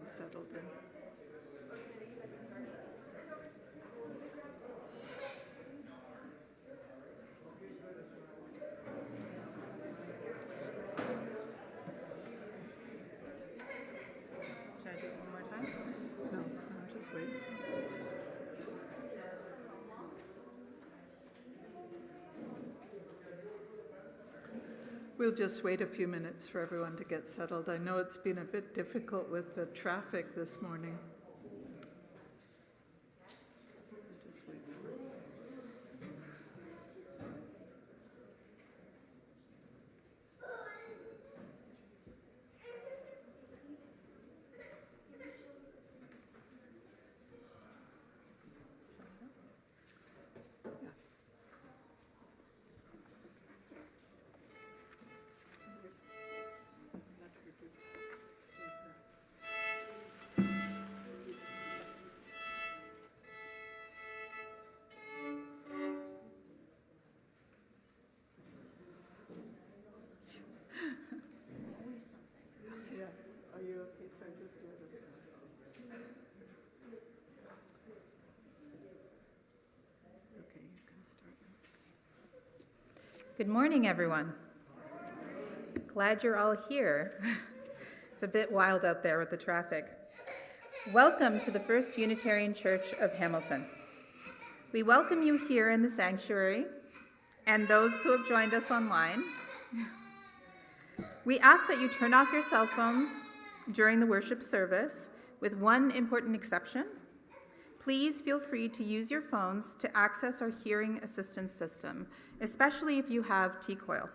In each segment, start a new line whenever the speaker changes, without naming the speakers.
settled in.
Should I do it one more time?
No, just wait. We'll just wait a few minutes for everyone to get settled. I know it's been a bit difficult with the traffic this morning. Just wait for it. Yeah. Are you okay if I just do it? Okay, you can start.
Good morning, everyone. Glad you're all here. It's a bit wild out there with the traffic. Welcome to the First Unitarian Church of Hamilton. We welcome you here in the sanctuary and those who have joined us online. We ask that you turn off your cell phones during the worship service, with one important exception. Please feel free to use your phones to access our hearing assistance system, especially if you have T-coil.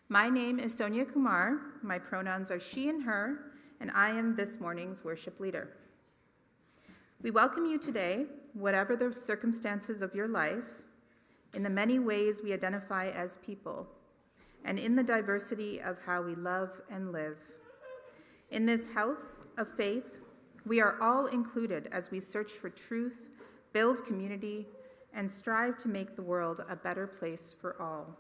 My name is Sonia Kumar. My pronouns are she and her, and I am this morning's worship leader. We welcome you today, whatever the circumstances of your life, in the many ways we identify as people, and in the diversity of how we love and live. In this house of faith, we are all included as we search for truth, build community, and strive to make the world a better place for all.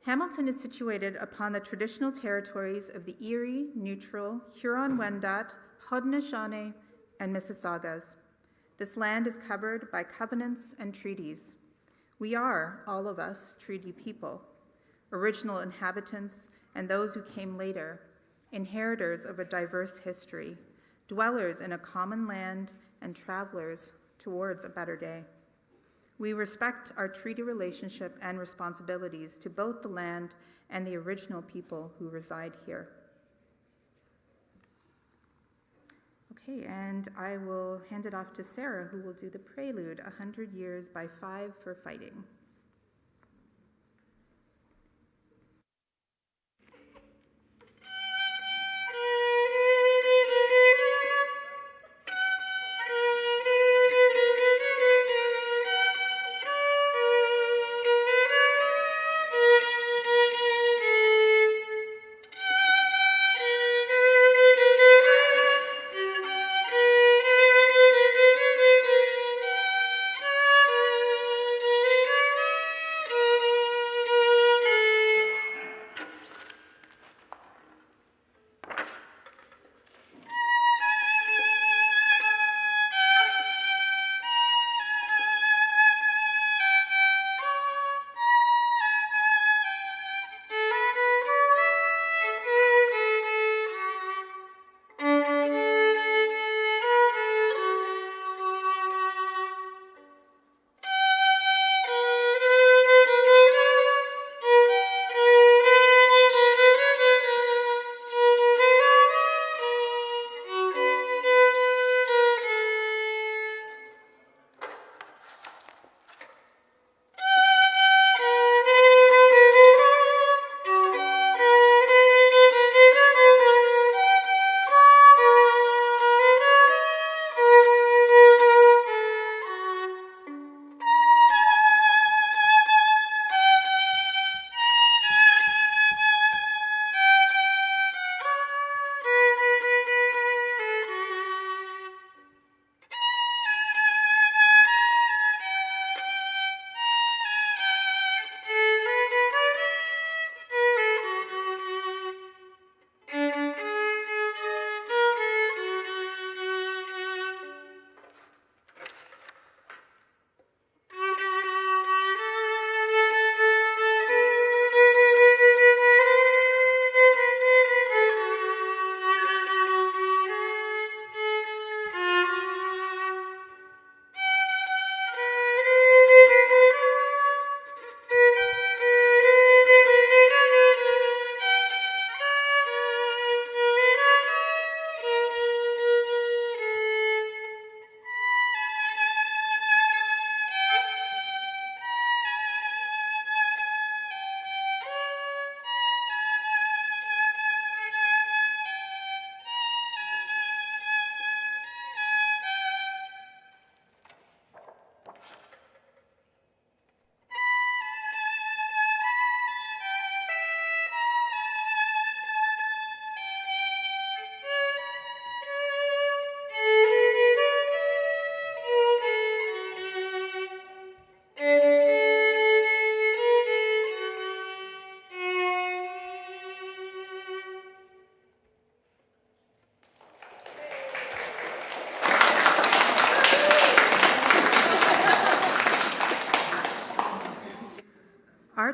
Hamilton is situated upon the traditional territories of the Erie, Neutral, Huron-Wendat, Haudenosaunee, and Mississaugas. This land is covered by covenants and treaties. We are, all of us, treaty people, original inhabitants and those who came later, inheritors of a diverse history, dwellers in a common land and travelers towards a better day. We respect our treaty relationship and responsibilities to both the land and the original people who reside here. Okay, and I will hand it off to Sarah, who will do the prelude, 100 Years by 5 for Fighting.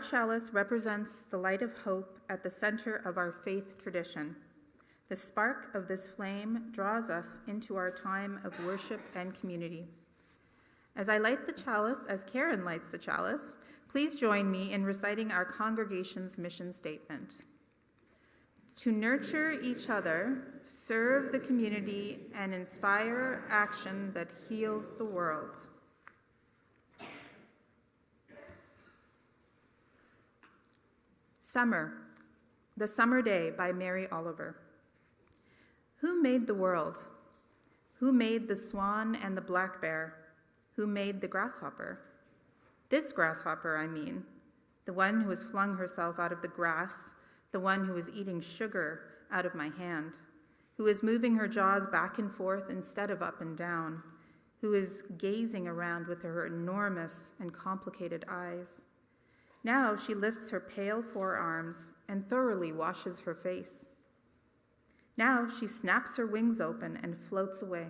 chalice represents the light of hope at the center of our faith tradition. The spark of this flame draws us into our time of worship and community. As I light the chalice, as Karen lights the chalice, please join me in reciting our congregation's mission statement. To nurture each other, serve the community, and inspire action that heals the world. Summer, The Summer Day by Mary Oliver. Who made the world? Who made the swan and the black bear? Who made the grasshopper? This grasshopper, I mean, the one who has flung herself out of the grass, the one who is eating sugar out of my hand, who is moving her jaws back and forth instead of up and down, who is gazing around with her enormous and complicated eyes. Now she lifts her pale forearms and thoroughly washes her face. Now she snaps her wings open and floats away.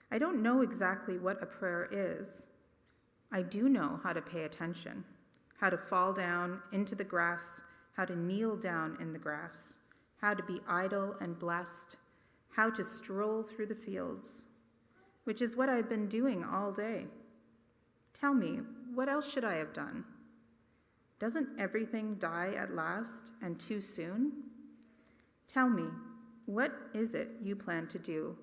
I don't know exactly what a prayer is. I do know how to pay attention, how to fall down into the grass, how to kneel down in the grass, how to be idle and blessed, how to stroll through the fields, which is what I've been doing all day. Tell me, what else should I have done? Doesn't everything die at last and too soon? Tell me, what is it you plan to do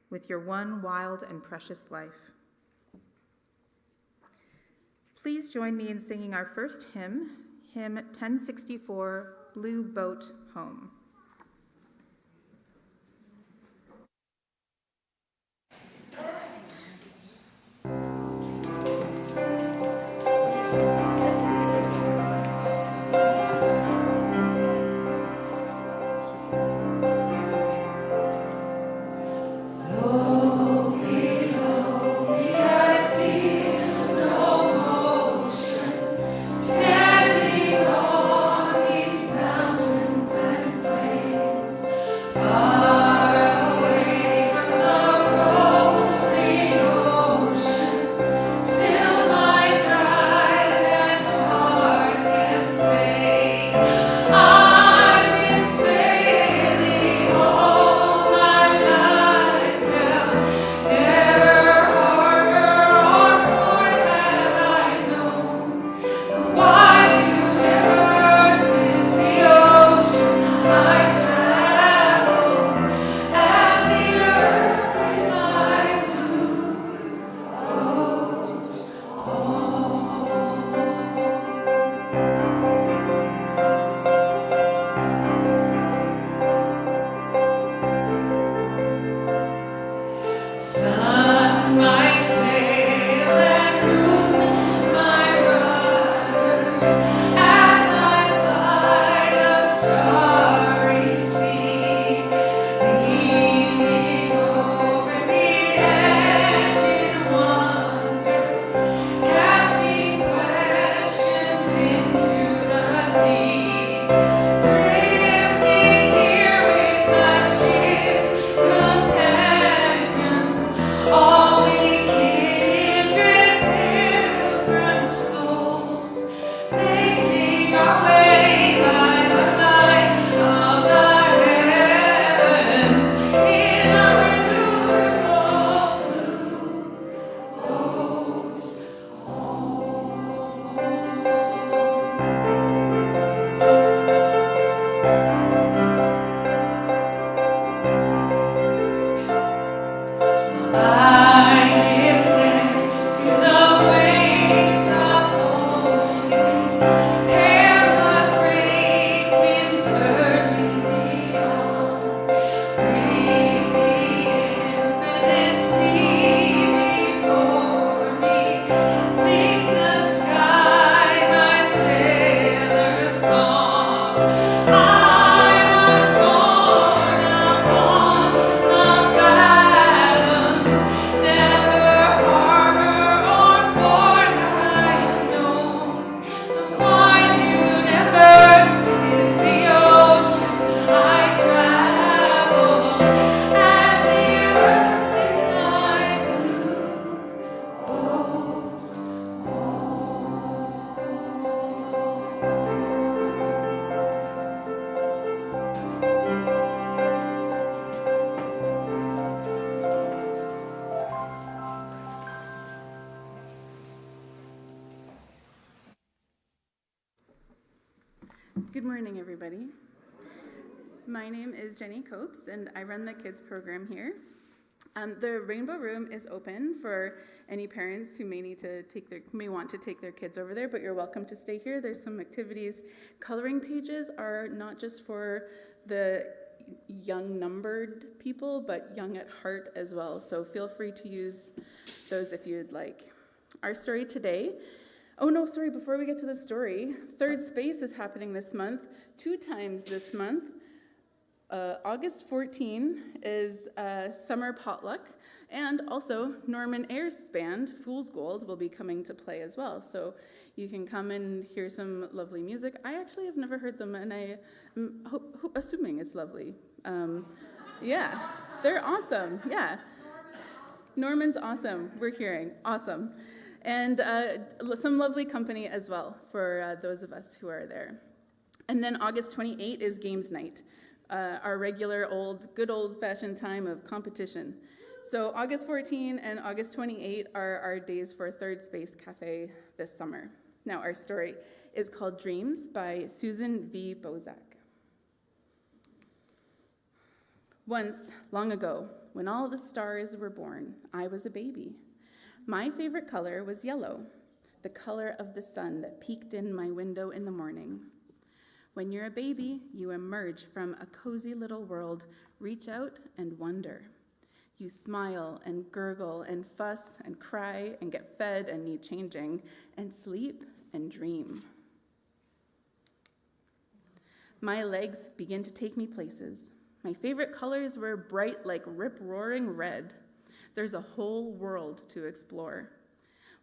with your one wild and precious life? Please join me in singing our first hymn, hymn 1064, Blue Boat Home.
Standing on these mountains and Good morning, everybody. My name is Jenny Copes, and I run the kids program here. The Rainbow Room is open for any parents who may want to take their kids over there, but you're welcome to stay here. There's some activities. Coloring pages are not just for the young numbered people, but young at heart as well. So feel free to use those if you'd like. Our story today. Oh no, sorry, before we get to the story, Third Space is happening this month, 2 times this month. August 14 is summer potluck, and also Norman Ayers' band, Fool's Gold, will be coming to play as well. So you can come and hear some lovely music. I actually have never heard them, and I am assuming it's lovely. Yeah, they're awesome, yeah. Norman's awesome, we're hearing, awesome. And some lovely company as well for those of us who are there. And then August 28 is Games Night. Our regular good old-fashioned time of competition. So August 14 and August 28 are our days for Third Space Cafe this summer. Now, our story is called Dreams by Susan V. Bozak. Once, long ago, when all the stars were born, I was a baby. My favorite color was yellow, the color of the sun that peeked in my window in the morning. When you're a baby, you emerge from a cozy little world, reach out and wonder. You smile and gurgle and fuss and cry and get fed and need changing and sleep and dream. My legs begin to take me places. My favorite colors were bright like rip-roaring red. There's a whole world to explore.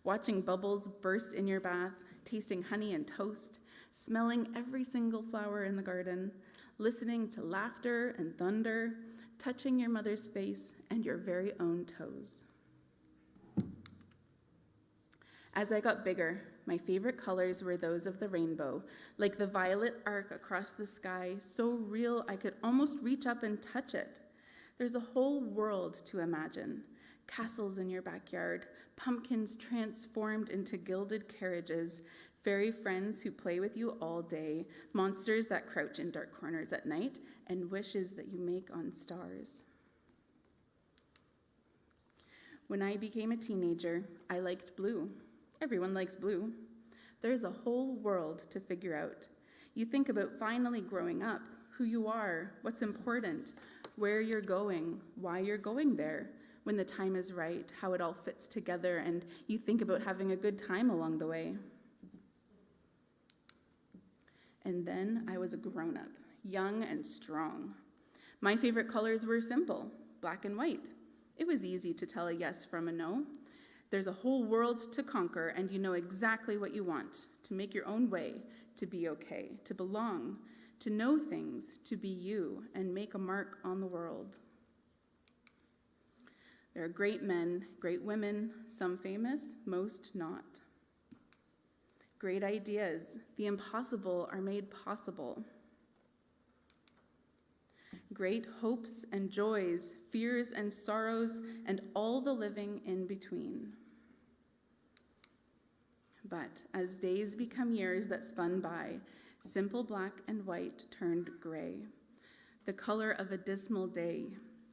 Watching bubbles burst in your bath, tasting honey and toast, smelling every single flower in the garden, listening to laughter and thunder, touching your mother's face and your very own toes. As I got bigger, my favorite colors were those of the rainbow, like the violet arc across the sky, so real I could almost reach up and touch it. There's a whole world to imagine. Castles in your backyard, pumpkins transformed into gilded carriages, fairy friends who play with you all day, monsters that crouch in dark corners at night, and wishes that you make on stars. When I became a teenager, I liked blue. Everyone likes blue. There's a whole world to figure out. You think about finally growing up, who you are, what's important, where you're going, why you're going there, when the time is right, how it all fits together, and you think about having a good time along the way. And then I was a grown-up, young and strong. My favorite colors were simple, black and white. It was easy to tell a yes from a no. There's a whole world to conquer, and you know exactly what you want, to make your own way, to be okay, to belong, to know things, to be you, and make a mark on the world. There are great men, great women, some famous, most not. Great ideas, the impossible are made possible. Great hopes and joys, fears and sorrows, and all the living in between. But as days become years that spun by, simple black and white turned gray, the color of a dismal day.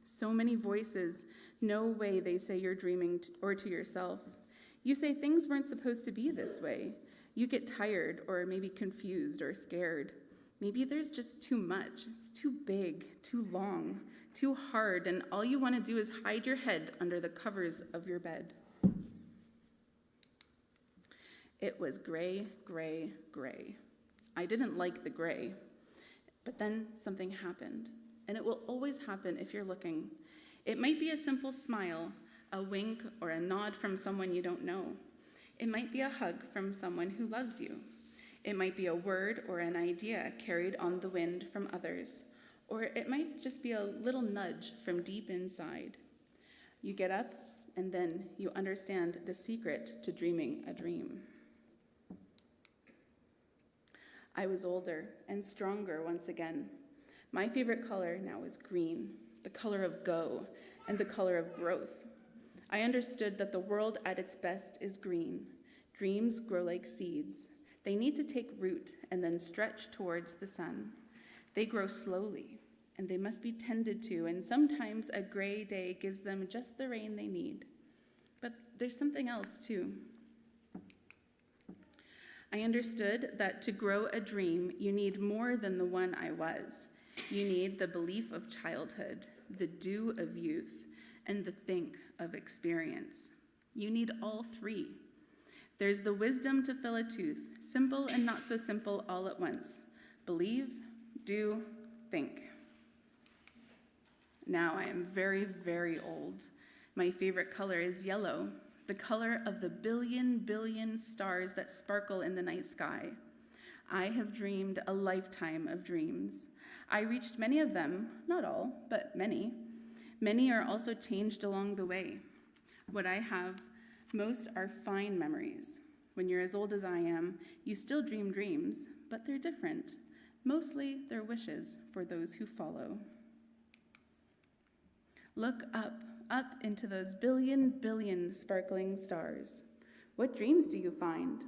So many voices, no way they say you're dreaming or to yourself. You say things weren't supposed to be this way. You get tired or maybe confused or scared. Maybe there's just too much. It's too big, too long, too hard, and all you want to do is hide your head under the covers of your bed. It was gray, gray, gray. I didn't like the gray, but then something happened, and it will always happen if you're looking. It might be a simple smile, a wink, or a nod from someone you don't know. It might be a hug from someone who loves you. It might be a word or an idea carried on the wind from others, or it might just be a little nudge from deep inside. You get up, and then you understand the secret to dreaming a dream. I was older and stronger once again. My favorite color now is green, the color of go, and the color of growth. I understood that the world at its best is green. Dreams grow like seeds. They need to take root and then stretch towards the sun. They grow slowly, and they must be tended to, and sometimes a gray day gives them just the rain they need. But there's something else, too. I understood that to grow a dream, you need more than the one I was. You need the belief of childhood, the dew of youth, and the think of experience. You need all three. There's the wisdom to fill a tooth, simple and not so simple all at once. Believe, do, think. Now I am very, very old. My favorite color is yellow, the color of the billion stars that sparkle in the night sky. I have dreamed a lifetime of dreams. I reached many of them, not all, but many. Many are also changed along the way. What I have most are fine memories. When you're as old as I am, you still dream dreams, but they're different. Mostly they're wishes for those who follow. Look up into those billion sparkling stars. What dreams do you find?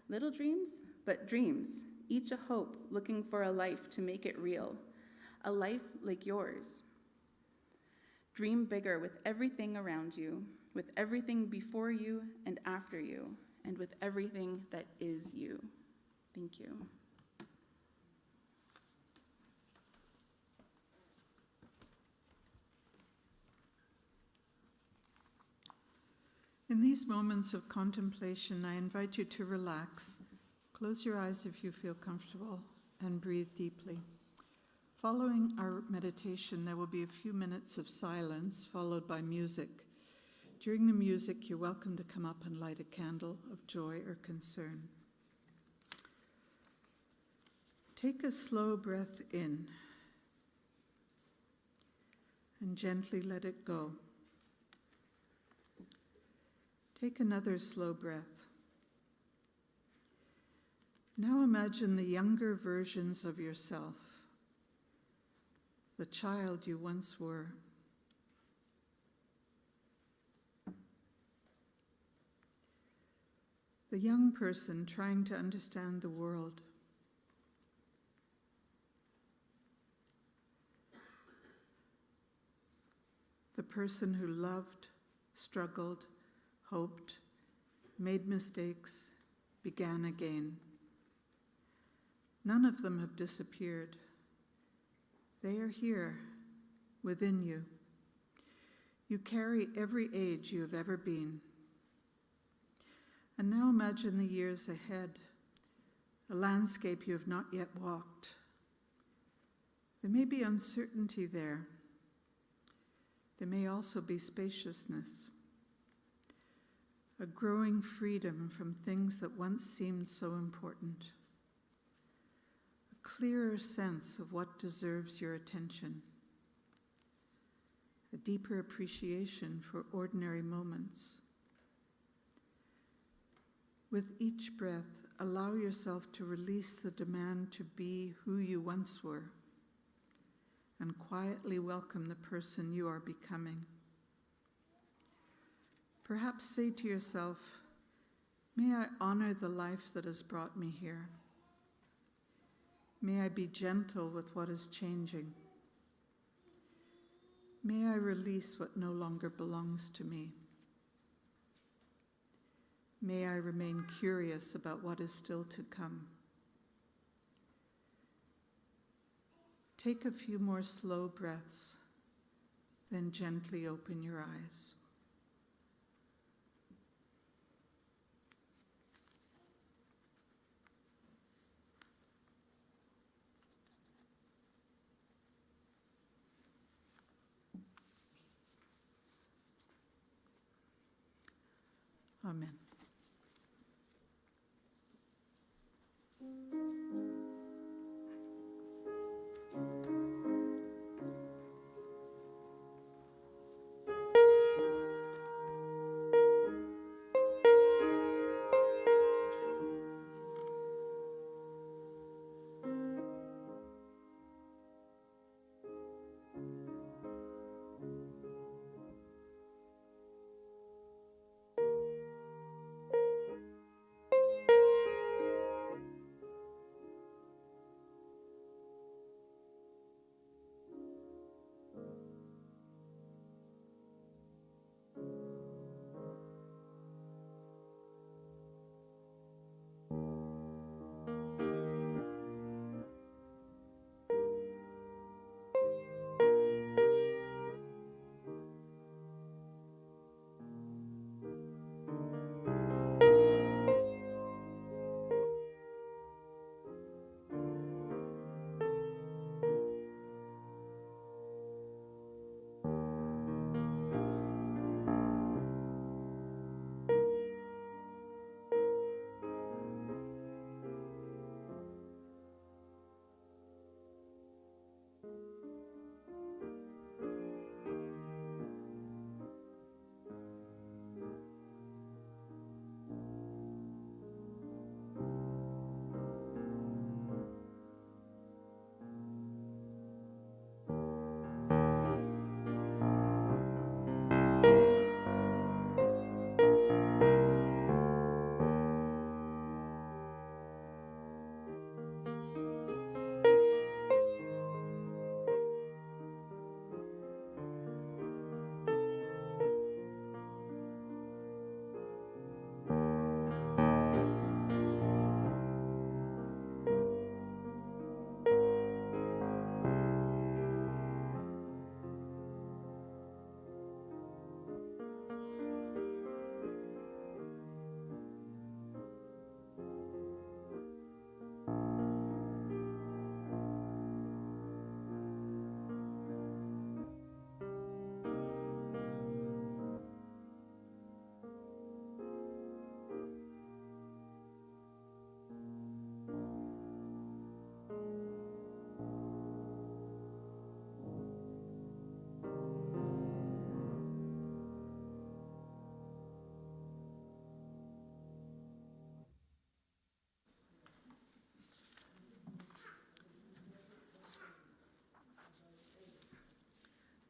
Little dreams, but dreams, each a hope looking for a life to make it real, a life like yours. Dream bigger with everything around you, with everything before you and after you, and with everything that is you. Thank you.
In these moments of contemplation, I invite you to relax. Close your eyes if you feel comfortable, and breathe deeply. Following our meditation, there will be a few minutes of silence, followed by music. During the music, you're welcome to come up and light a candle of joy or concern. Take a slow breath in, and gently let it go. Take another slow breath. Now imagine the younger versions of yourself, the child you once were. The young person trying to understand the world. The person who loved, struggled, hoped, made mistakes, began again. None of them have disappeared. They are here, within you. You carry every age you have ever been. And now imagine the years ahead, a landscape you have not yet walked. There may be uncertainty there. There may also be spaciousness, a growing freedom from things that once seemed so important, a clearer sense of what deserves your attention, a deeper appreciation for ordinary moments. With each breath, allow yourself to release the demand to be who you once were, and quietly welcome the person you are becoming. Perhaps say to yourself, may I honor the life that has brought me here. May I be gentle with what is changing. May I release what no longer belongs to me. May I remain curious about what is still to come. Take a few more slow breaths, then gently open your eyes. Amen.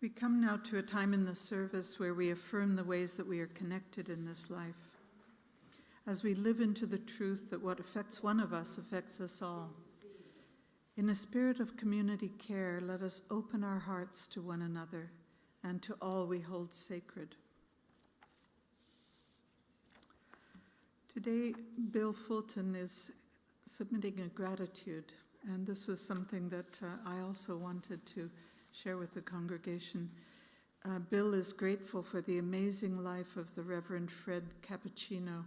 We come now to a time in the service where we affirm the ways that we are connected in this life. As we live into the truth that what affects one of us affects us all. In a spirit of community care, let us open our hearts to one another and to all we hold sacred. Today, Bill Fulton is submitting a gratitude, and this was something that I also wanted to share with the congregation. Bill is grateful for the amazing life of the Reverend Fred Cappuccino.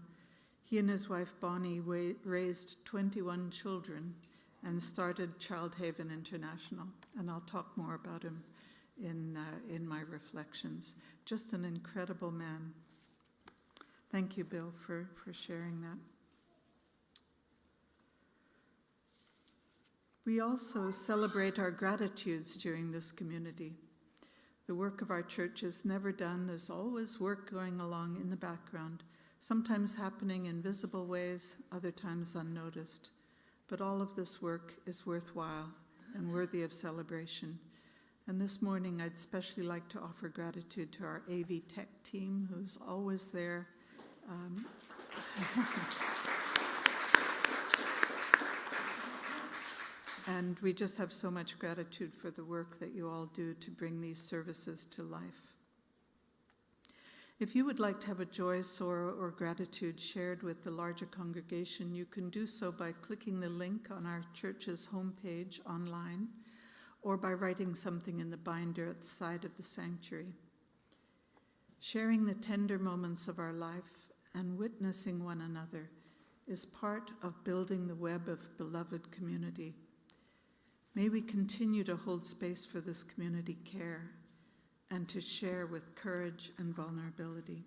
He and his wife Bonnie raised 21 children and started Child Haven International, and I'll talk more about him in my reflections. Just an incredible man. Thank you, Bill, for sharing that. We also celebrate our gratitudes during this community. The work of our church is never done. There's always work going along in the background, sometimes happening in visible ways, other times unnoticed. But all of this work is worthwhile and worthy of celebration. And this morning, I'd especially like to offer gratitude to our AV Tech team, who's always there. And we just have so much gratitude for the work that you all do to bring these services to life. If you would like to have a joy or gratitude shared with the larger congregation, you can do so by clicking the link on our church's homepage online or by writing something in the binder at the side of the sanctuary. Sharing the tender moments of our life and witnessing one another is part of building the web of beloved community. May we continue to hold space for this community care and to share with courage and vulnerability.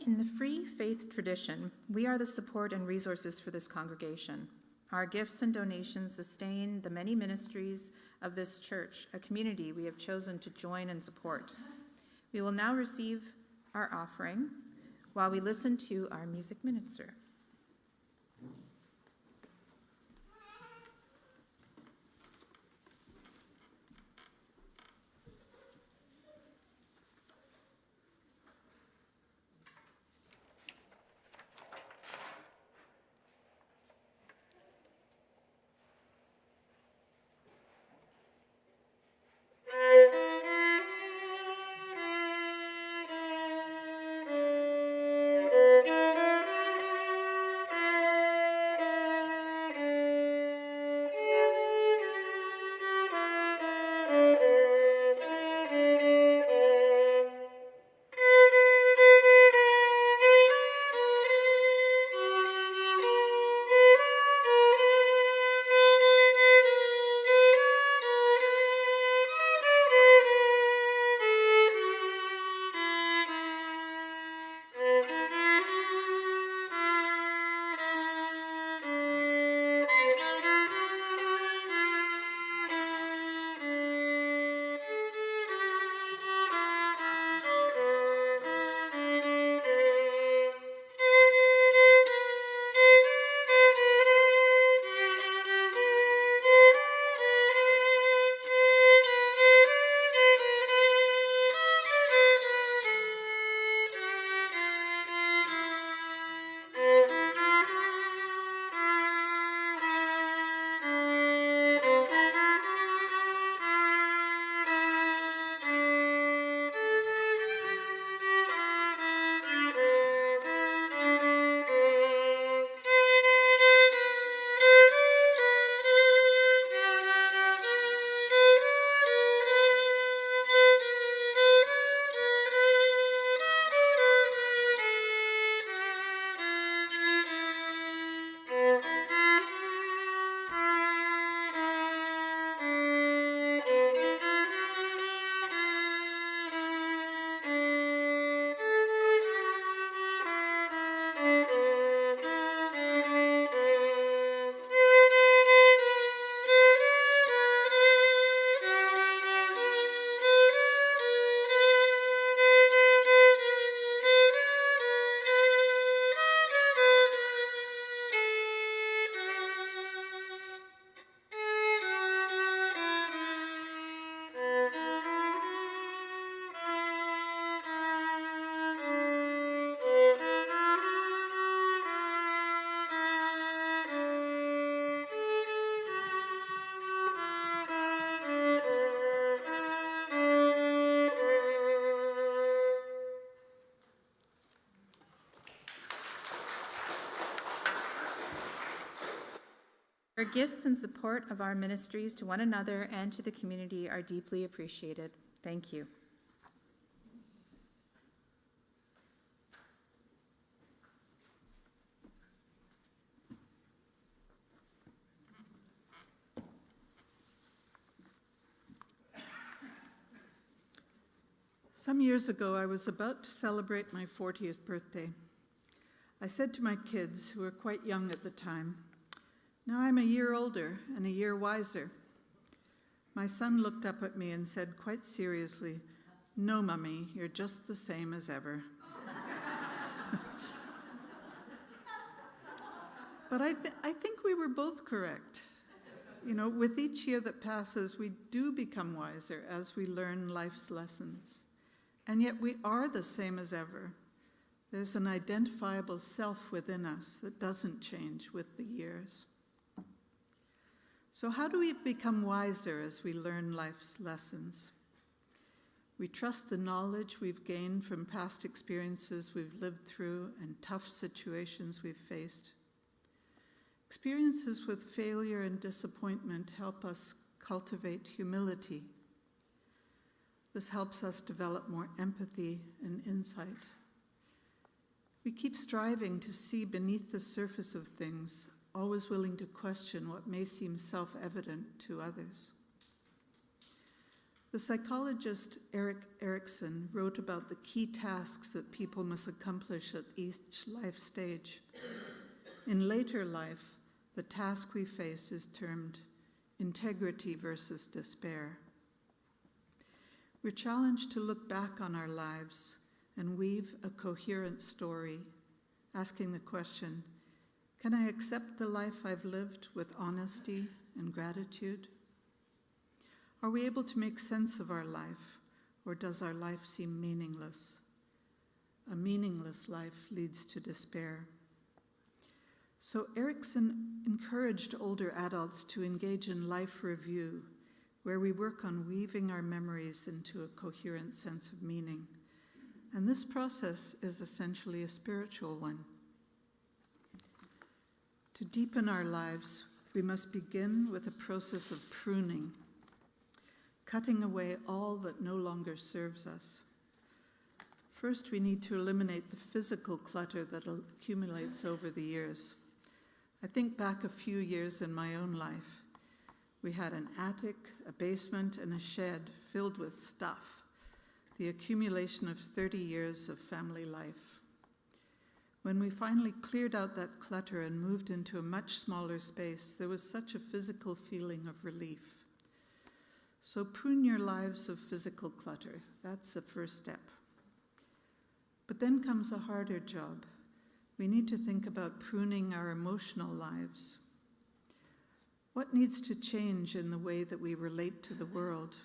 In the Free Faith tradition, we are the support and resources for this congregation. Our gifts and donations sustain the many ministries of this church, a community we have chosen to join and support. We will now receive our offering while we listen to our music minister. Your gifts and support of our ministries to one another and to the community are deeply appreciated. Thank you.
Some years ago, I was about to celebrate my 40th birthday. I said to my kids, who were quite young at the time, "Now I'm a year older and a year wiser." My son looked up at me and said quite seriously, "No, Mummy, you're just the same as ever." But I think we were both correct. You know, with each year that passes, we do become wiser as we learn life's lessons. And yet we are the same as ever. There's an identifiable self within us that doesn't change with the years. So how do we become wiser as we learn life's lessons? We trust the knowledge we've gained from past experiences we've lived through and tough situations we've faced. Experiences with failure and disappointment help us cultivate humility. This helps us develop more empathy and insight. We keep striving to see beneath the surface of things, always willing to question what may seem self-evident to others. The psychologist Erik Erikson wrote about the key tasks that people must accomplish at each life stage. In later life, the task we face is termed integrity versus despair. We're challenged to look back on our lives and weave a coherent story, asking the question, can I accept the life I've lived with honesty and gratitude? Are we able to make sense of our life, or does our life seem meaningless? A meaningless life leads to despair. So Erikson encouraged older adults to engage in life review, where we work on weaving our memories into a coherent sense of meaning. And this process is essentially a spiritual one. To deepen our lives, we must begin with a process of pruning, cutting away all that no longer serves us. First, we need to eliminate the physical clutter that accumulates over the years. I think back a few years in my own life. We had an attic, a basement, and a shed filled with stuff, the accumulation of 30 years of family life. When we finally cleared out that clutter and moved into a much smaller space, there was such a physical feeling of relief. So prune your lives of physical clutter. That's the first step. But then comes a harder job. We need to think about pruning our emotional lives. What needs to change in the way that we relate to the world?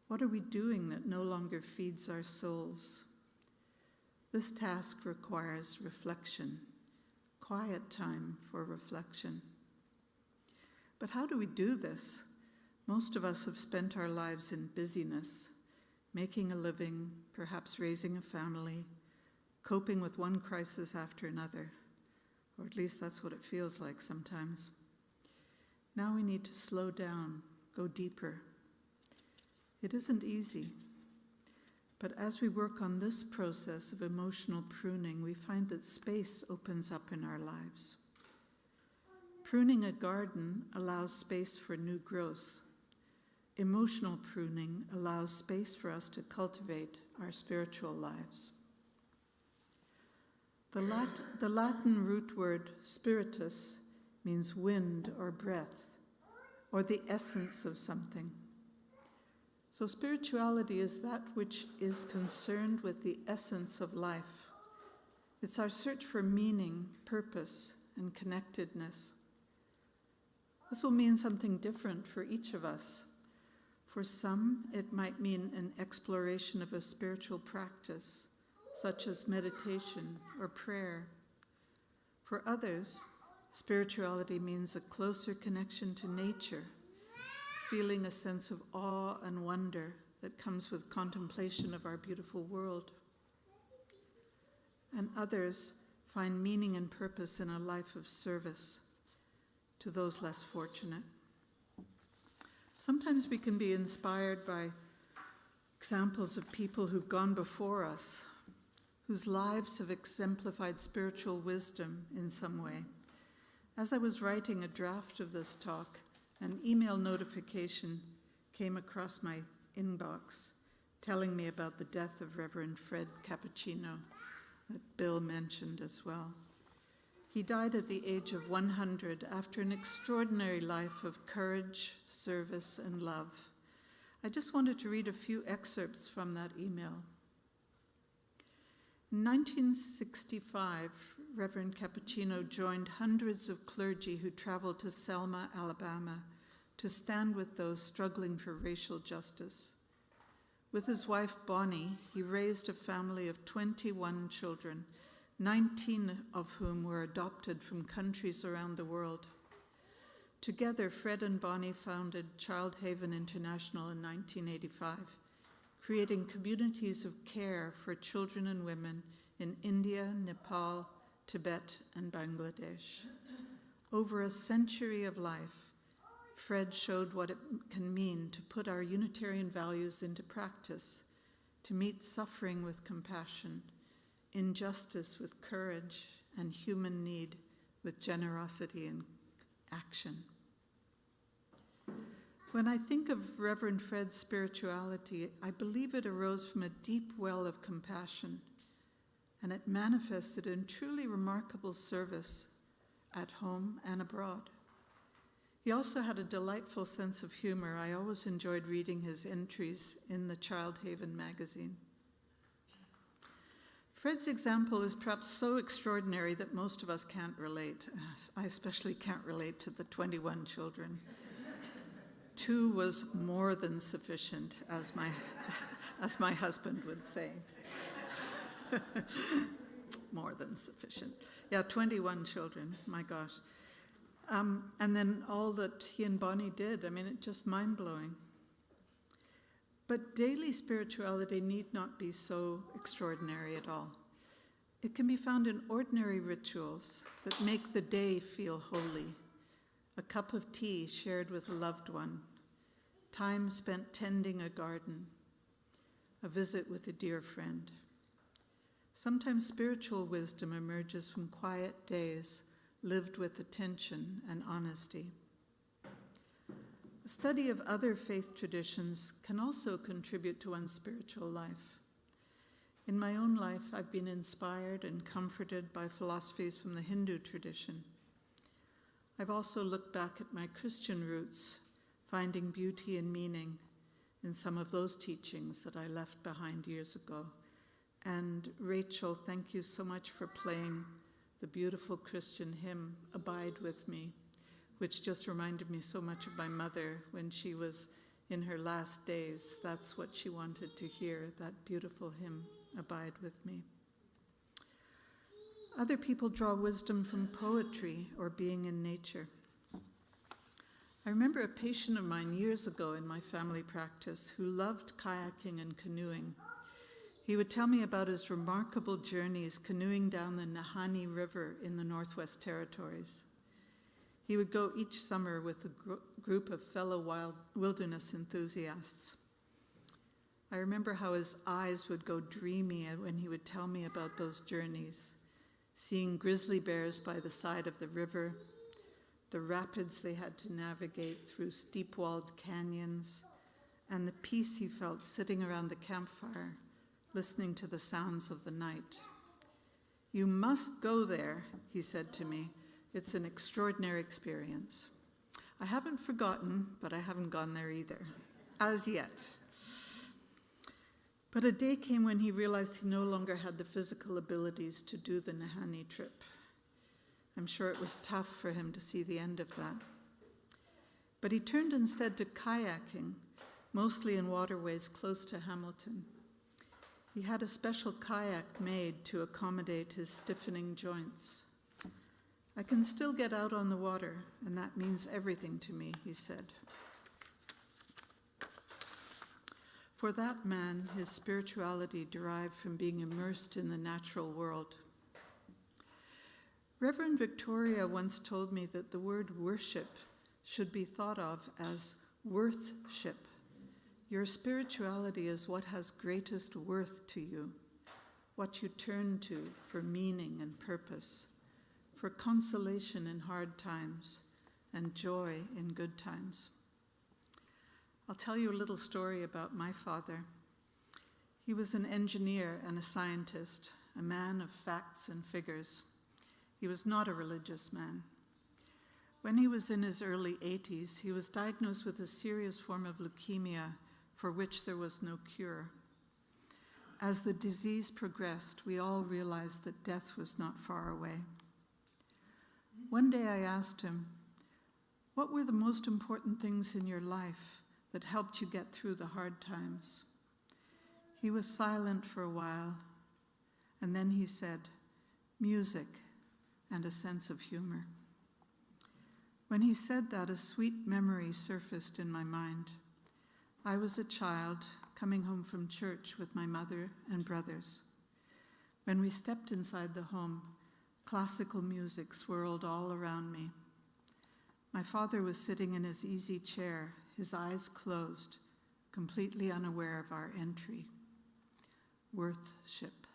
What are we doing that no longer feeds our souls? This task requires reflection, quiet time for reflection. But how do we do this? Most of us have spent our lives in busyness, making a living, perhaps raising a family, coping with one crisis after another, or at least that's what it feels like sometimes. Now we need to slow down, go deeper. It isn't easy, but as we work on this process of emotional pruning, we find that space opens up in our lives. Pruning a garden allows space for new growth. Emotional pruning allows space for us to cultivate our spiritual lives. The Latin root word spiritus means wind or breath, or the essence of something. So spirituality is that which is concerned with the essence of life. It's our search for meaning, purpose, and connectedness. This will mean something different for each of us. For some, it might mean an exploration of a spiritual practice, such as meditation or prayer. For others, spirituality means a closer connection to nature, feeling a sense of awe and wonder that comes with contemplation of our beautiful world. And others find meaning and purpose in a life of service, to those less fortunate. Sometimes we can be inspired by examples of people who've gone before us, whose lives have exemplified spiritual wisdom in some way. As I was writing a draft of this talk, an email notification came across my inbox telling me about the death of Reverend Fred Cappuccino that Bill mentioned as well. He died at the age of 100 after an extraordinary life of courage, service, and love. I just wanted to read a few excerpts from that email. In 1965, Reverend Cappuccino joined hundreds of clergy who traveled to Selma, Alabama, to stand with those struggling for racial justice. With his wife Bonnie, he raised a family of 21 children, 19 of whom were adopted from countries around the world. Together, Fred and Bonnie founded Child Haven International in 1985, creating communities of care for children and women in India, Nepal, Tibet, and Bangladesh. Over a century of life, Fred showed what it can mean to put our Unitarian values into practice, to meet suffering with compassion, injustice with courage, and human need with generosity and action. When I think of Reverend Fred's spirituality, I believe it arose from a deep well of compassion, and it manifested in truly remarkable service at home and abroad. He also had a delightful sense of humor. I always enjoyed reading his entries in the Child Haven magazine. Fred's example is perhaps so extraordinary that most of us can't relate. I especially can't relate to the 21 children. 2 was more than sufficient, as my husband would say. More than sufficient. Yeah, 21 children, my gosh. And then all that he and Bonnie did, it's just mind-blowing. But daily spirituality need not be so extraordinary at all. It can be found in ordinary rituals that make the day feel holy. A cup of tea shared with a loved one, time spent tending a garden, a visit with a dear friend. Sometimes spiritual wisdom emerges from quiet days lived with attention and honesty. The study of other faith traditions can also contribute to one's spiritual life. In my own life, I've been inspired and comforted by philosophies from the Hindu tradition. I've also looked back at my Christian roots, finding beauty and meaning in some of those teachings that I left behind years ago. And Rachel, thank you so much for playing the beautiful Christian hymn, Abide With Me, which just reminded me so much of my mother when she was in her last days. That's what she wanted to hear, that beautiful hymn, Abide With Me. Other people draw wisdom from poetry or being in nature. I remember a patient of mine years ago in my family practice who loved kayaking and canoeing. He would tell me about his remarkable journeys canoeing down the Nahanni River in the Northwest Territories. He would go each summer with a group of fellow wilderness enthusiasts. I remember how his eyes would go dreamy when he would tell me about those journeys, seeing grizzly bears by the side of the river, the rapids they had to navigate through steep-walled canyons, and the peace he felt sitting around the campfire, listening to the sounds of the night. "You must go there," he said to me. "It's an extraordinary experience." I haven't forgotten, but I haven't gone there either, as yet. But a day came when he realized he no longer had the physical abilities to do the Nahanni trip. I'm sure it was tough for him to see the end of that. But he turned instead to kayaking, mostly in waterways close to Hamilton. He had a special kayak made to accommodate his stiffening joints. "I can still get out on the water, and that means everything to me," he said. For that man, his spirituality derived from being immersed in the natural world. Reverend Victoria once told me that the word worship should be thought of as worthship. Your spirituality is what has greatest worth to you, what you turn to for meaning and purpose, for consolation in hard times and joy in good times. I'll tell you a little story about my father. He was an engineer and a scientist, a man of facts and figures. He was not a religious man. When he was in his early 80s, he was diagnosed with a serious form of leukemia for which there was no cure. As the disease progressed, we all realized that death was not far away. One day I asked him, "What were the most important things in your life that helped you get through the hard times?" He was silent for a while, and then he said, "Music and a sense of humor." When he said that, a sweet memory surfaced in my mind. I was a child coming home from church with my mother and brothers. When we stepped inside the home, classical music swirled all around me. My father was sitting in his easy chair, his eyes closed, completely unaware of our entry. Worthship.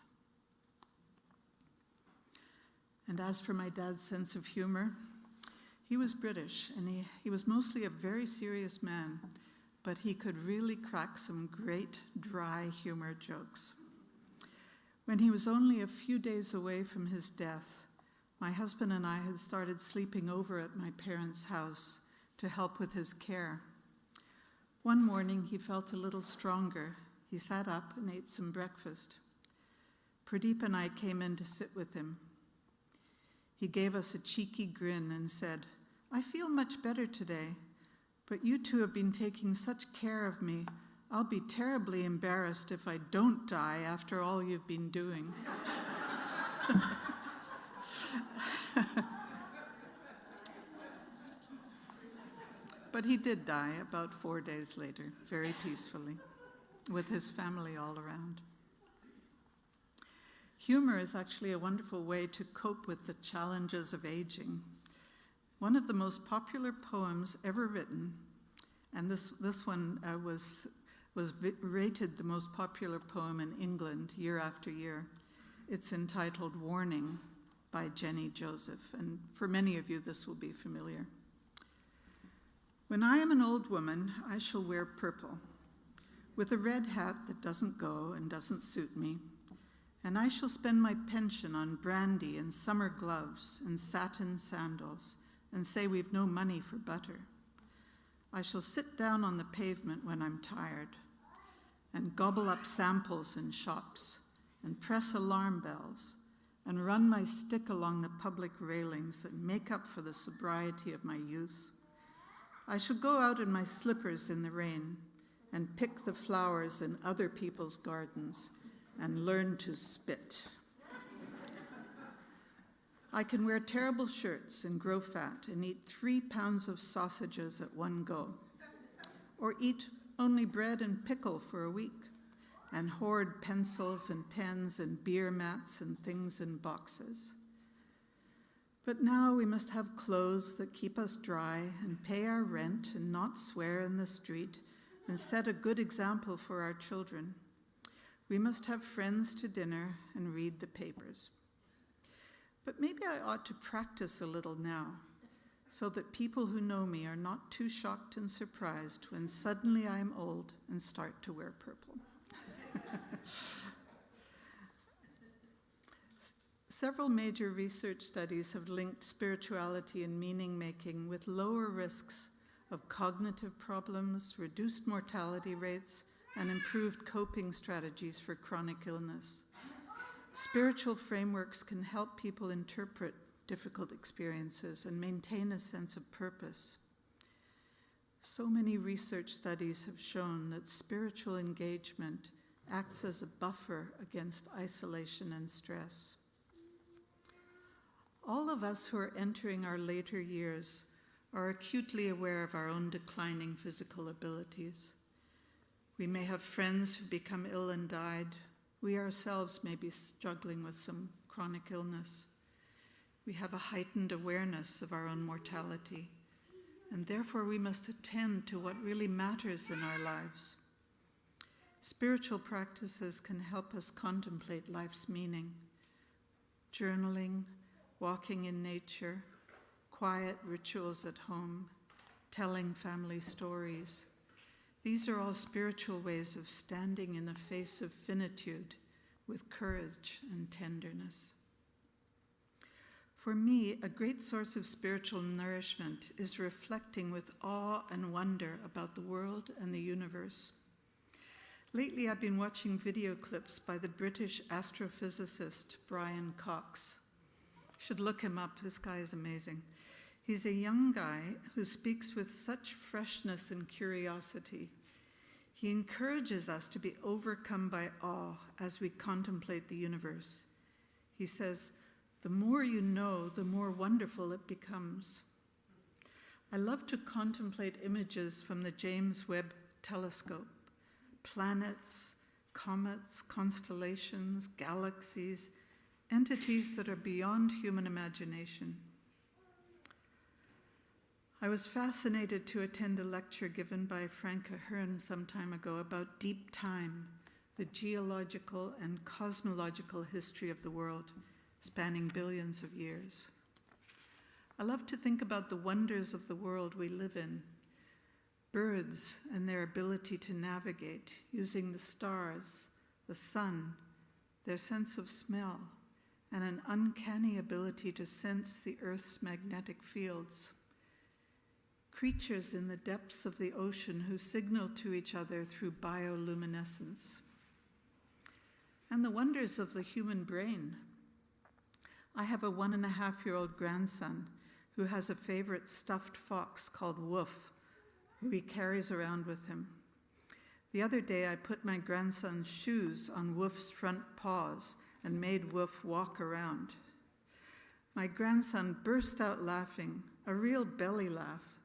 And as for my dad's sense of humor, he was British, and he was mostly a very serious man, but he could really crack some great dry humor jokes. When he was only a few days away from his death, my husband and I had started sleeping over at my parents' house to help with his care. One morning, he felt a little stronger. He sat up and ate some breakfast. Pradeep and I came in to sit with him. He gave us a cheeky grin and said, "I feel much better today, but you two have been taking such care of me. I'll be terribly embarrassed if I don't die after all you've been doing." But he did die about 4 days later, very peacefully, with his family all around. Humor is actually a wonderful way to cope with the challenges of aging. One of the most popular poems ever written, and this one was rated the most popular poem in England year after year. It's entitled "Warning" by Jenny Joseph, and for many of you this will be familiar. "When I am an old woman, I shall wear purple, with a red hat that doesn't go and doesn't suit me, and I shall spend my pension on brandy and summer gloves and satin sandals and say we've no money for butter. I shall sit down on the pavement when I'm tired and gobble up samples in shops and press alarm bells and run my stick along the public railings that make up for the sobriety of my youth. I shall go out in my slippers in the rain and pick the flowers in other people's gardens and learn to spit. I can wear terrible shirts and grow fat and eat 3 pounds of sausages at one go, or eat only bread and pickle for a week, and hoard pencils and pens and beer mats and things in boxes. But now we must have clothes that keep us dry and pay our rent and not swear in the street and set a good example for our children. We must have friends to dinner and read the papers. But maybe I ought to practice a little now, so that people who know me are not too shocked and surprised when suddenly I am old and start to wear purple." Several major research studies have linked spirituality and meaning-making with lower risks of cognitive problems, reduced mortality rates, and improved coping strategies for chronic illness. Spiritual frameworks can help people interpret difficult experiences and maintain a sense of purpose. So many research studies have shown that spiritual engagement acts as a buffer against isolation and stress. All of us who are entering our later years are acutely aware of our own declining physical abilities. We may have friends who become ill and died. We ourselves may be struggling with some chronic illness. We have a heightened awareness of our own mortality, and therefore we must attend to what really matters in our lives. Spiritual practices can help us contemplate life's meaning. Journaling, walking in nature, quiet rituals at home, telling family stories. These are all spiritual ways of standing in the face of finitude with courage and tenderness. For me, a great source of spiritual nourishment is reflecting with awe and wonder about the world and the universe. Lately, I've been watching video clips by the British astrophysicist Brian Cox. You should look him up. This guy is amazing. He's a young guy who speaks with such freshness and curiosity. He encourages us to be overcome by awe as we contemplate the universe. He says, "The more you know, the more wonderful it becomes." I love to contemplate images from the James Webb Telescope. Planets, comets, constellations, galaxies, entities that are beyond human imagination. I was fascinated to attend a lecture given by Frank Ahern some time ago about deep time, the geological and cosmological history of the world, spanning billions of years. I love to think about the wonders of the world we live in. Birds and their ability to navigate using the stars, the sun, their sense of smell, and an uncanny ability to sense the Earth's magnetic fields. Creatures in the depths of the ocean who signal to each other through bioluminescence. And the wonders of the human brain. I have a 1.5-year-old grandson who has a favorite stuffed fox called Woof, who he carries around with him. The other day, I put my grandson's shoes on Woof's front paws and made Woof walk around. My grandson burst out laughing, a real belly laugh.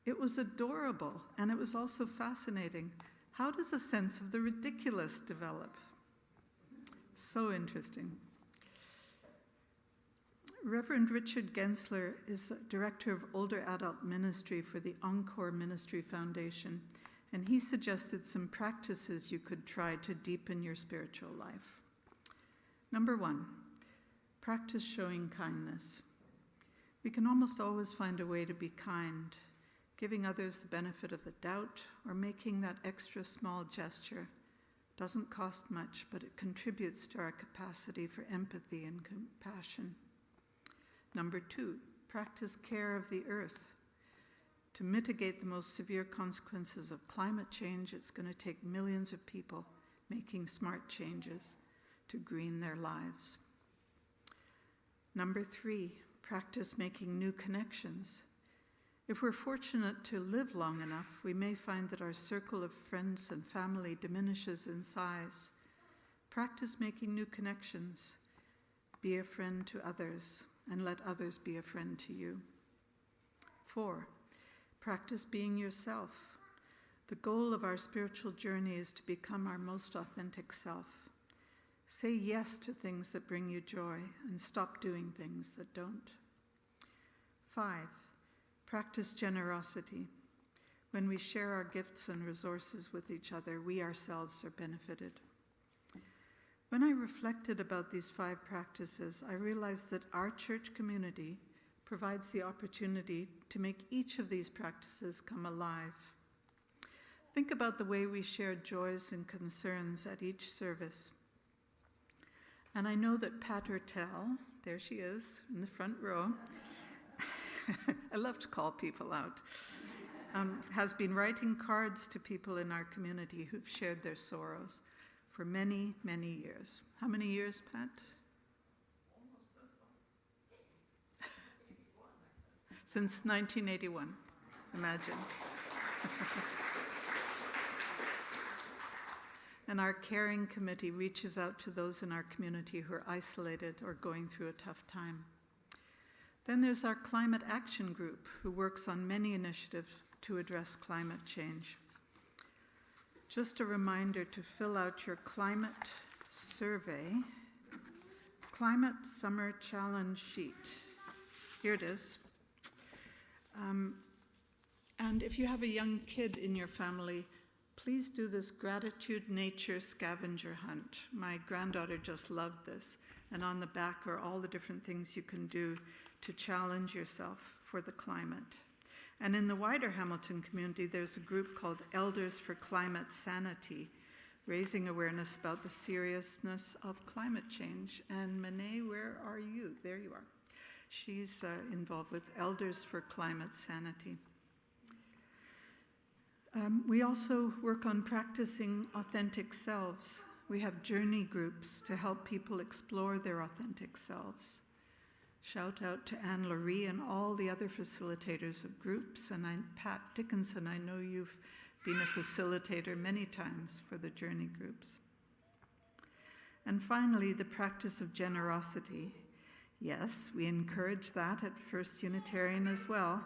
It was adorable, and it was also fascinating. How does a sense of the ridiculous develop? So interesting. Reverend Richard Gensler is director of older adult ministry for the Encore Ministry Foundation, and he suggested some practices you could try to deepen your spiritual life. Number 1, practice showing kindness. We can almost always find a way to be kind, giving others the benefit of the doubt or making that extra small gesture. Doesn't cost much, but it contributes to our capacity for empathy and compassion. Number 2, practice care of the earth. To mitigate the most severe consequences of climate change, it's going to take millions of people making smart changes to green their lives. Number 3, practice making new connections. If we're fortunate to live long enough, we may find that our circle of friends and family diminishes in size. Practice making new connections. Be a friend to others, and let others be a friend to you. 4, practice being yourself. The goal of our spiritual journey is to become our most authentic self. Say yes to things that bring you joy, and stop doing things that don't. 5, practice generosity. When we share our gifts and resources with each other, we ourselves are benefited. When I reflected about these 5 practices, I realized that our church community provides the opportunity to make each of these practices come alive. Think about the way we share joys and concerns at each service. And I know that Pat Ertel, there she is in the front row, I love to call people out, has been writing cards to people in our community who've shared their sorrows for many, many years. How many years, Pat? Since 1981, imagine. And our caring committee reaches out to those in our community who are isolated or going through a tough time. Then there's our climate action group, who works on many initiatives to address climate change. Just a reminder to fill out your climate survey, climate summer challenge sheet. Here it is. And if you have a young kid in your family, please do this gratitude nature scavenger hunt. My granddaughter just loved this. And on the back are all the different things you can do to challenge yourself for the climate. And in the wider Hamilton community, there's a group called Elders for Climate Sanity, raising awareness about the seriousness of climate change. And Mene, where are you? There you are. She's involved with Elders for Climate Sanity. We also work on practicing authentic selves. We have journey groups to help people explore their authentic selves. Shout out to Anne-Laurie and all the other facilitators of groups. And Pat Dickinson, I know you've been a facilitator many times for the journey groups. And finally, the practice of generosity. Yes, we encourage that at First Unitarian as well.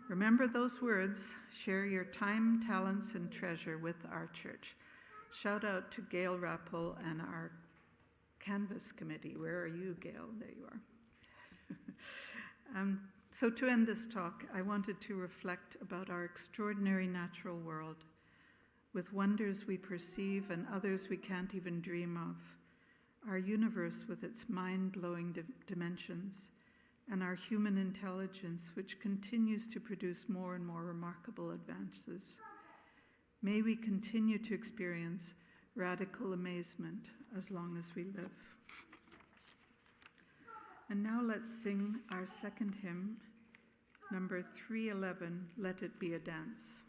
Remember those words, share your time, talents, and treasure with our church. Shout out to Gail Rappel and our Canvas Committee. Where are you, Gail? There you are. So to end this talk, I wanted to reflect about our extraordinary natural world, with wonders we perceive and others we can't even dream of, our universe with its mind-blowing dimensions, and our human intelligence, which continues to produce more and more remarkable advances. May we continue to experience radical amazement as long as we live. And now let's sing our second hymn, number 311, Let It Be a Dance.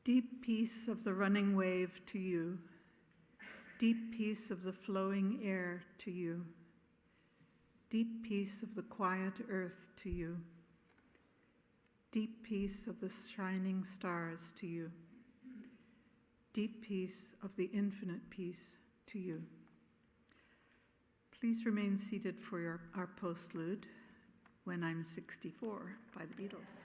Deep peace of the running wave to you. Deep peace of the flowing air to you. Deep peace of the quiet earth to you. Deep peace of the shining stars to you. Deep peace of the infinite peace to you. Please remain seated for our postlude, When I'm 64 by the Beatles.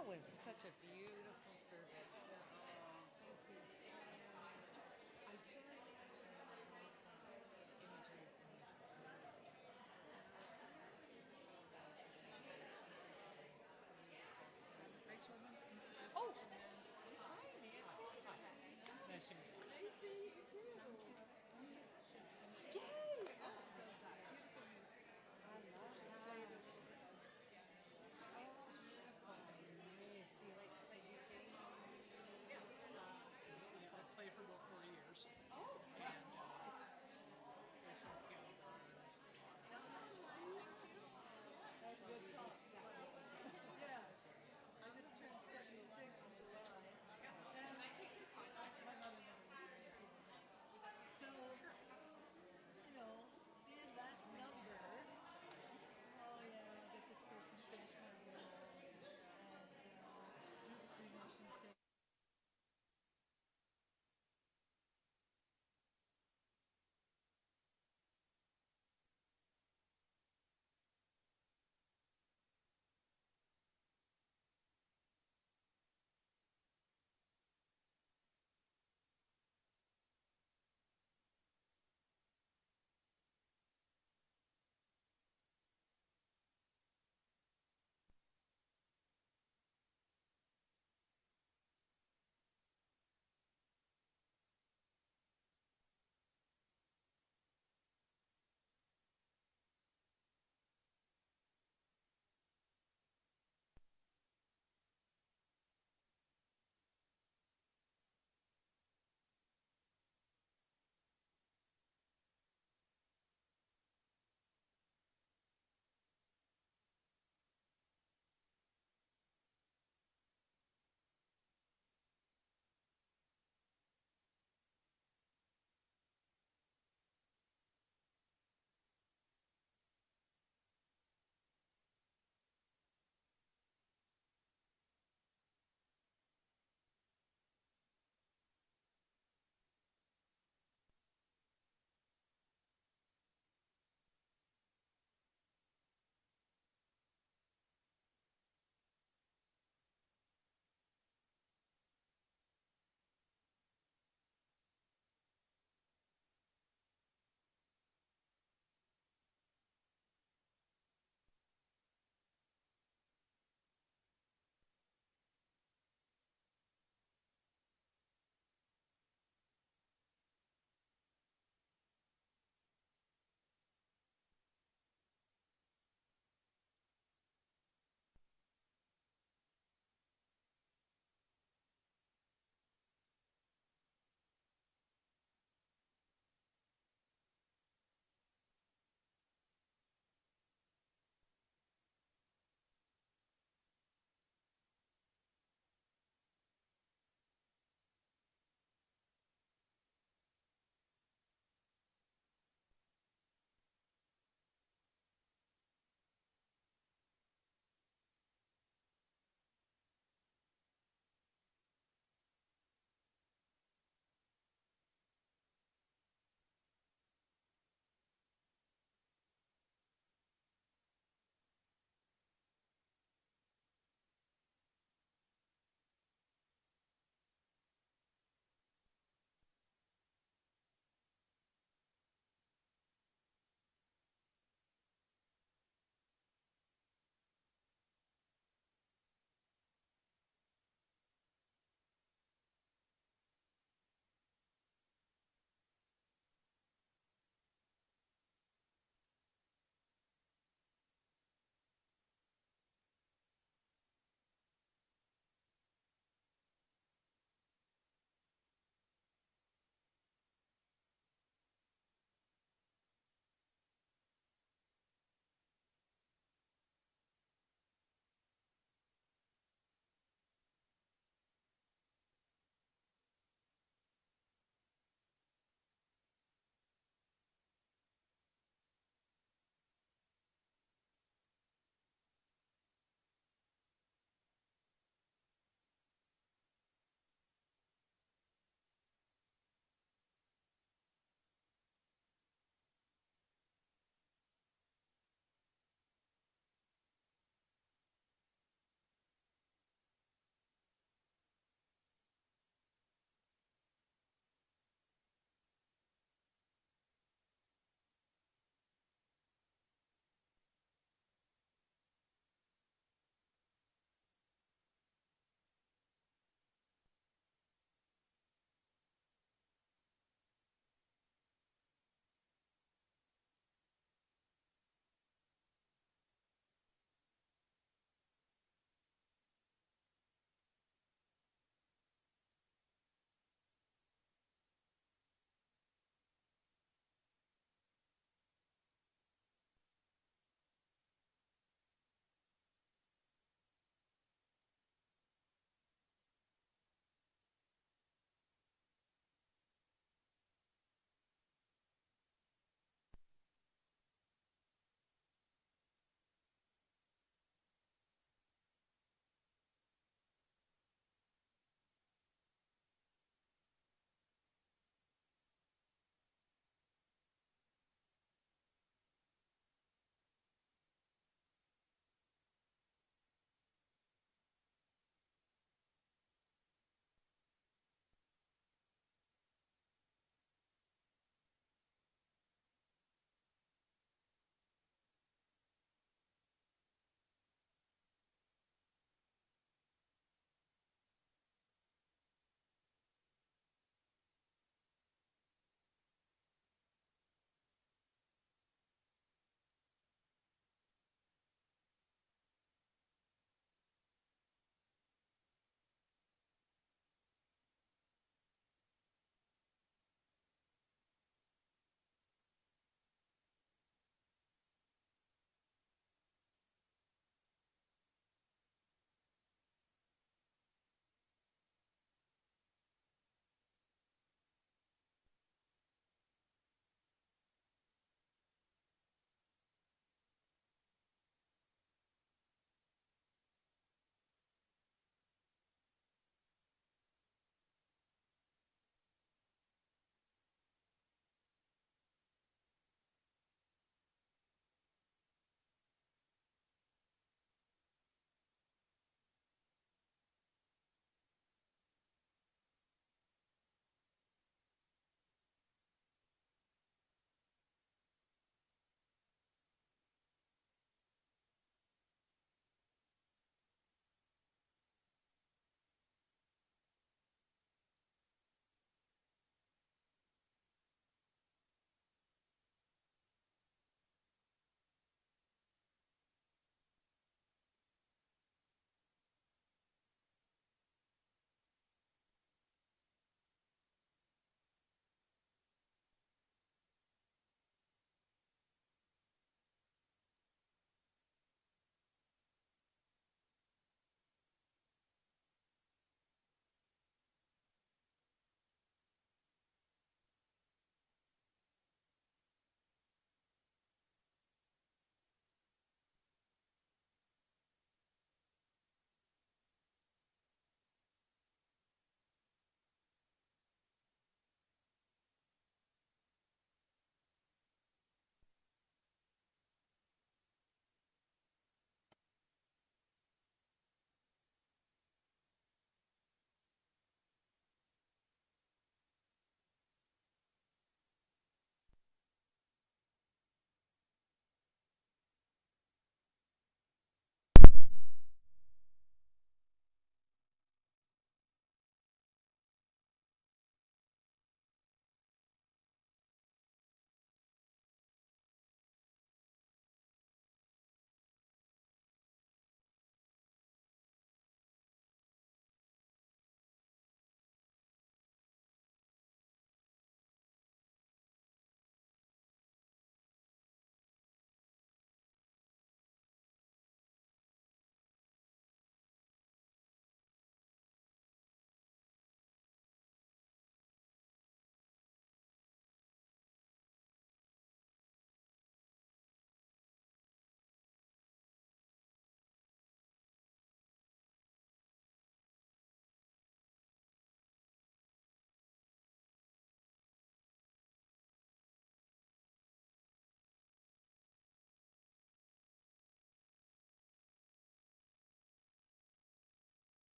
That was such a beautiful